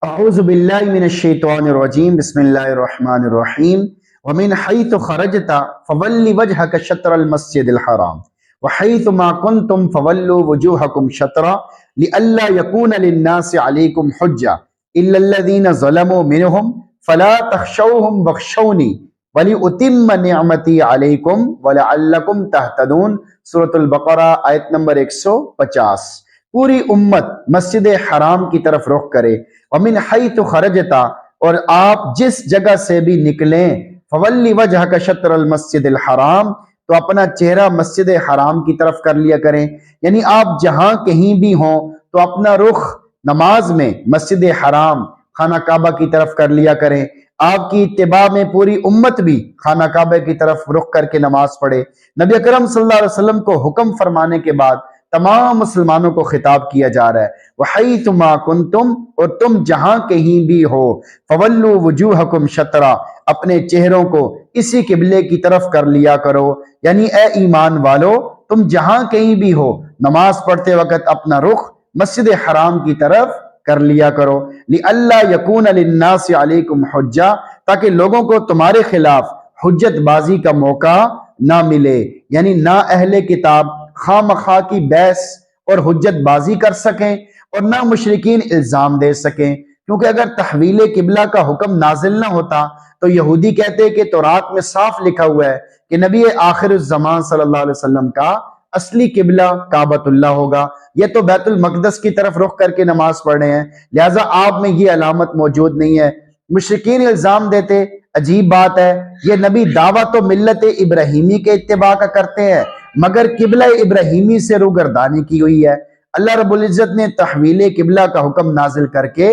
أعوذ بالله من الشيطان الرجيم بسم الله الرحمن الرحيم ومن حيث خرجت فول وجهك شطر المسجد الحرام وحيث ما كنتم فولوا وجوهكم شطرا لئلا يكون للناس عليكم حجة إلا الذين ظلموا منهم فلا تخشوهم واخشوني ولأتم نعمتي عليكم ولعلكم تهتدون سورة البقرہ آیت نمبر 150۔ پوری امت مسجد حرام کی طرف رخ کرے، ومن حیث خرجتا، اور آپ جس جگہ سے بھی نکلیں، فولی وجہک شطر المسجد الحرام، تو اپنا چہرہ مسجد حرام کی طرف کر لیا کریں۔ یعنی آپ جہاں کہیں بھی ہوں تو اپنا رخ نماز میں مسجد حرام خانہ کعبہ کی طرف کر لیا کریں۔ آپ کی اتباع میں پوری امت بھی خانہ کعبہ کی طرف رخ کر کے نماز پڑھے۔ نبی اکرم صلی اللہ علیہ وسلم کو حکم فرمانے کے بعد تمام مسلمانوں کو خطاب کیا جا رہا ہے، وَحَيْثُ مَا كُنْتُمْ، اور تم جہاں کہیں بھی ہو، فَوَلُّوا وُجُوهَكُمْ شَطْرًا، اپنے چہروں کو اسی قبلے کی طرف کر لیا کرو۔ یعنی اے ایمان والو، تم جہاں کہیں بھی ہو نماز پڑھتے وقت اپنا رخ مسجد حرام کی طرف کر لیا کرو۔ لِأَلَّا يَكُونَ لِلنَّاسِ عَلَيْكُمْ حُجَّةٌ، تاکہ لوگوں کو تمہارے خلاف حجت بازی کا موقع نہ ملے، یعنی نہ اہل کتاب خواہ مخواہ کی بحث اور حجت بازی کر سکیں اور نہ مشرکین الزام دے سکیں، کیونکہ اگر تحویل قبلہ کا حکم نازل نہ ہوتا تو یہودی کہتے کہ تورات میں صاف لکھا ہوا ہے کہ نبی آخر الزمان صلی اللہ علیہ وسلم کا اصلی قبلہ کعبۃ اللہ ہوگا، یہ تو بیت المقدس کی طرف رخ کر کے نماز پڑھ رہے ہیں، لہٰذا آپ میں یہ علامت موجود نہیں ہے۔ مشرکین الزام دیتے، عجیب بات ہے، یہ نبی دعویٰ تو ملت ابراہیمی کے اتباع کا کرتے ہیں مگر قبلہ ابراہیمی سے روگردانی کی ہوئی ہے۔ اللہ رب العزت نے تحویل قبلہ کا حکم نازل کر کے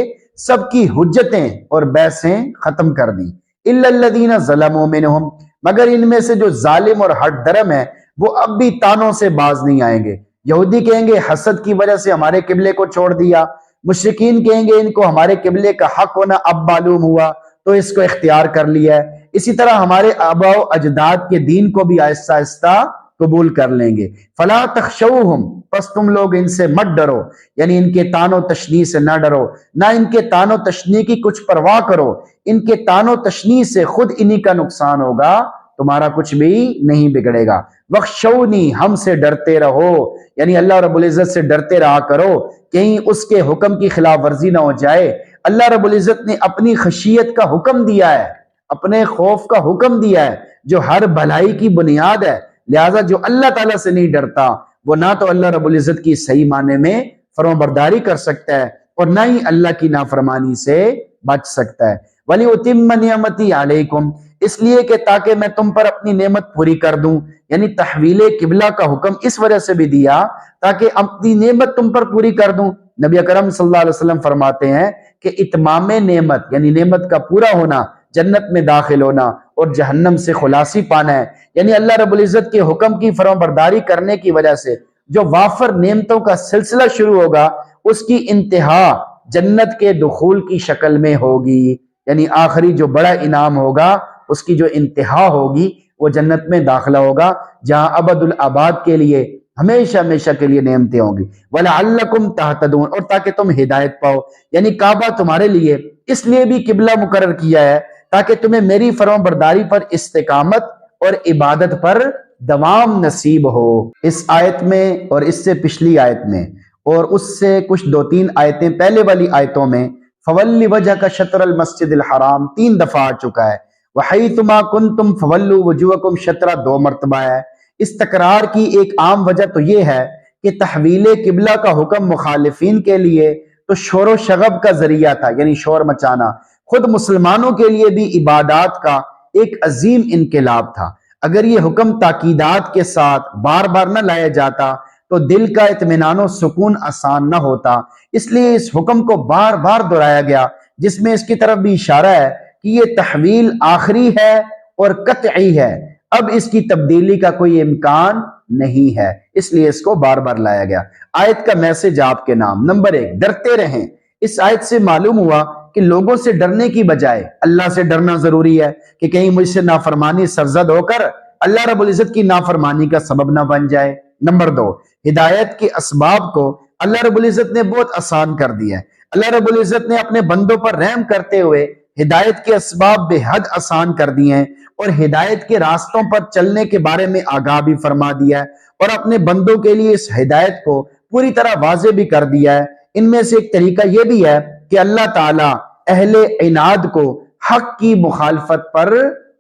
سب کی حجتیں اور بحثیں ختم کر دی۔ اِلَّا الَّذِينَ ظَلَمُوا مِنْهُمْ، مگر ان میں سے جو ظالم اور ہٹ درم ہیں وہ اب بھی تانوں سے باز نہیں آئیں گے۔ یہودی کہیں گے حسد کی وجہ سے ہمارے قبلے کو چھوڑ دیا، مشرکین کہیں گے ان کو ہمارے قبلے کا حق ہونا اب معلوم ہوا تو اس کو اختیار کر لیا ہے۔ اسی طرح ہمارے آباء و اجداد کے دین کو بھی آہستہ آہستہ قبول کر لیں گے۔ فلا تخشوہم، پس تم لوگ ان سے مت ڈرو، یعنی ان کے طعن و تشنیع سے نہ ڈرو، نہ ان کے طعن و تشنیع کی کچھ پرواہ کرو، ان کے طعن و تشنیع سے خود انہی کا نقصان ہوگا، تمہارا کچھ بھی نہیں بگڑے گا۔ وخشونی، ہم سے ڈرتے رہو، یعنی اللہ رب العزت سے ڈرتے رہا کرو، کہیں اس کے حکم کی خلاف ورزی نہ ہو جائے۔ اللہ رب العزت نے اپنی خشیت کا حکم دیا ہے، اپنے خوف کا حکم دیا ہے جو ہر بھلائی کی بنیاد ہے، لہٰذا جو اللہ تعالیٰ سے نہیں ڈرتا وہ نہ تو اللہ رب العزت کی صحیح معنی میں فرمانبرداری کر سکتا ہے اور نہ ہی اللہ کی نافرمانی سے بچ سکتا ہے۔ وَلِأُتِمَّ نِعْمَتِي عَلَيْكُمْ، اس لیے کہ تاکہ میں تم پر اپنی نعمت پوری کر دوں، یعنی تحویل قبلہ کا حکم اس وجہ سے بھی دیا تاکہ اپنی نعمت تم پر پوری کر دوں۔ نبی اکرم صلی اللہ علیہ وسلم فرماتے ہیں کہ اتمام نعمت یعنی نعمت کا پورا ہونا، جنت میں داخل ہونا اور جہنم سے خلاصی پانا ہے، یعنی اللہ رب العزت کے حکم کی فرمانبرداری کرنے کی وجہ سے جو وافر نعمتوں کا سلسلہ شروع ہوگا اس کی انتہا جنت کے دخول کی شکل میں ہوگی، یعنی آخری جو بڑا انعام ہوگا اس کی جو انتہا ہوگی وہ جنت میں داخلہ ہوگا جہاں ابد الآباد کے لیے ہمیشہ ہمیشہ کے لیے نعمتیں ہوں گی۔ وَلَعَلَّكُمْ تَهْتَدُونَ، اور تاکہ تم ہدایت پاؤ، یعنی کعبہ تمہارے لیے اس لیے بھی قبلہ مقرر کیا ہے تاکہ تمہیں میری فرمان برداری پر استقامت اور عبادت پر دوام نصیب ہو۔ اس آیت میں اور اس سے پچھلی آیت میں اور اس سے کچھ 2-3 آیتیں پہلے والی آیتوں میں فَوَلِّ وَجْهَكَ شَطْرَ الْمَسْجِدِ الْحَرَام 3 دفعہ آ چکا ہے، وَحَيْثُ مَا كُنْتُمْ فَوَلُّوا وُجُوهَكُمْ شَطْرًا 2 مرتبہ ہے۔ اس تکرار کی ایک عام وجہ تو یہ ہے کہ تحویل قبلہ کا حکم مخالفین کے لیے تو شور و شغب کا ذریعہ تھا، یعنی شور مچانا، خود مسلمانوں کے لیے بھی عبادات کا ایک عظیم انقلاب تھا۔ اگر یہ حکم تاکیدات کے ساتھ بار بار نہ لایا جاتا تو دل کا اطمینان و سکون آسان نہ ہوتا، اس لیے اس حکم کو بار بار دہرایا گیا، جس میں اس کی طرف بھی اشارہ ہے کہ یہ تحویل آخری ہے اور قطعی ہے، اب اس کی تبدیلی کا کوئی امکان نہیں ہے، اس لیے اس کو بار بار لایا گیا۔ آیت کا میسج آپ کے نام، نمبر 1، ڈرتے رہیں۔ اس آیت سے معلوم ہوا کہ لوگوں سے ڈرنے کی بجائے اللہ سے ڈرنا ضروری ہے کہ کہیں مجھ سے نافرمانی سرزد ہو کر اللہ رب العزت کی نافرمانی کا سبب نہ بن جائے۔ نمبر 2، ہدایت کے اسباب کو اللہ رب العزت نے بہت آسان کر دیا ہے۔ اللہ رب العزت نے اپنے بندوں پر رحم کرتے ہوئے ہدایت کے اسباب بے حد آسان کر دیے ہیں اور ہدایت کے راستوں پر چلنے کے بارے میں آگاہ بھی فرما دیا ہے اور اپنے بندوں کے لیے اس ہدایت کو پوری طرح واضح بھی کر دیا ہے۔ ان میں سے ایک طریقہ یہ بھی ہے کہ اللہ تعالیٰ اہل عناد کو حق کی مخالفت پر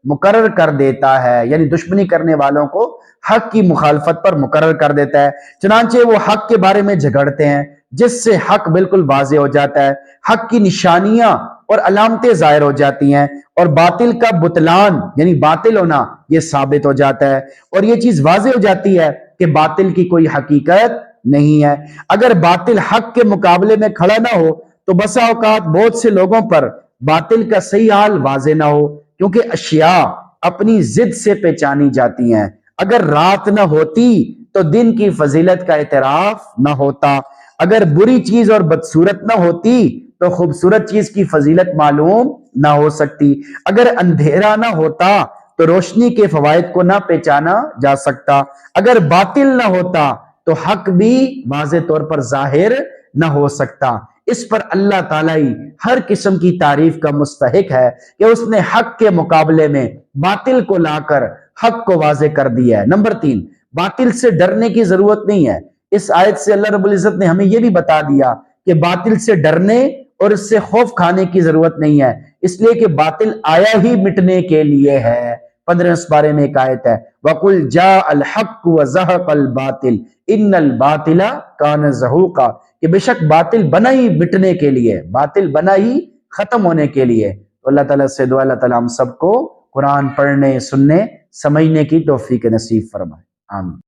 مقرر کر دیتا ہے، یعنی دشمنی کرنے والوں کو حق کی مخالفت پر مقرر کر دیتا ہے، چنانچہ وہ حق کے بارے میں جھگڑتے ہیں جس سے حق بالکل واضح ہو جاتا ہے، حق کی نشانیاں اور علامتیں ظاہر ہو جاتی ہیں اور باطل کا بطلان یعنی باطل ہونا یہ ثابت ہو جاتا ہے اور یہ چیز واضح ہو جاتی ہے کہ باطل کی کوئی حقیقت نہیں ہے۔ اگر باطل حق کے مقابلے میں کھڑا نہ ہو تو بسا اوقات بہت سے لوگوں پر باطل کا صحیح حال واضح نہ ہو، کیونکہ اشیاء اپنی ضد سے پہچانی جاتی ہیں۔ اگر رات نہ ہوتی تو دن کی فضیلت کا اعتراف نہ ہوتا، اگر بری چیز اور بدصورت نہ ہوتی تو خوبصورت چیز کی فضیلت معلوم نہ ہو سکتی، اگر اندھیرا نہ ہوتا تو روشنی کے فوائد کو نہ پہچانا جا سکتا، اگر باطل نہ ہوتا تو حق بھی واضح طور پر ظاہر نہ ہو سکتا۔ اس پر اللہ تعالیٰ ہی ہر قسم کی تعریف کا مستحق ہے کہ اس نے حق کے مقابلے میں باطل کو لا کر حق کو واضح کر دیا ہے۔ نمبر 3، باطل سے ڈرنے کی ضرورت نہیں ہے۔ اس آیت سے اللہ رب العزت نے ہمیں یہ بھی بتا دیا کہ باطل سے ڈرنے اور اس سے خوف کھانے کی ضرورت نہیں ہے، اس لیے کہ باطل آیا ہی مٹنے کے لیے ہے۔ 15 پارے میں ایک آیت ہے، وَقُلْ جَاءَ الْحَقُّ وَزَهَقَ الْبَاطِلُ إِنَّ الْبَاطِلَ كَانَ زَهُوقًا، کہ بے شک باطل بنا ہی مٹنے کے لیے، باطل بنا ہی ختم ہونے کے لیے۔ تو اللہ تعالیٰ سے دعا اللہ تعالیٰ ہم سب کو قرآن پڑھنے، سننے، سمجھنے کی توفیق نصیب فرمائے، آمین۔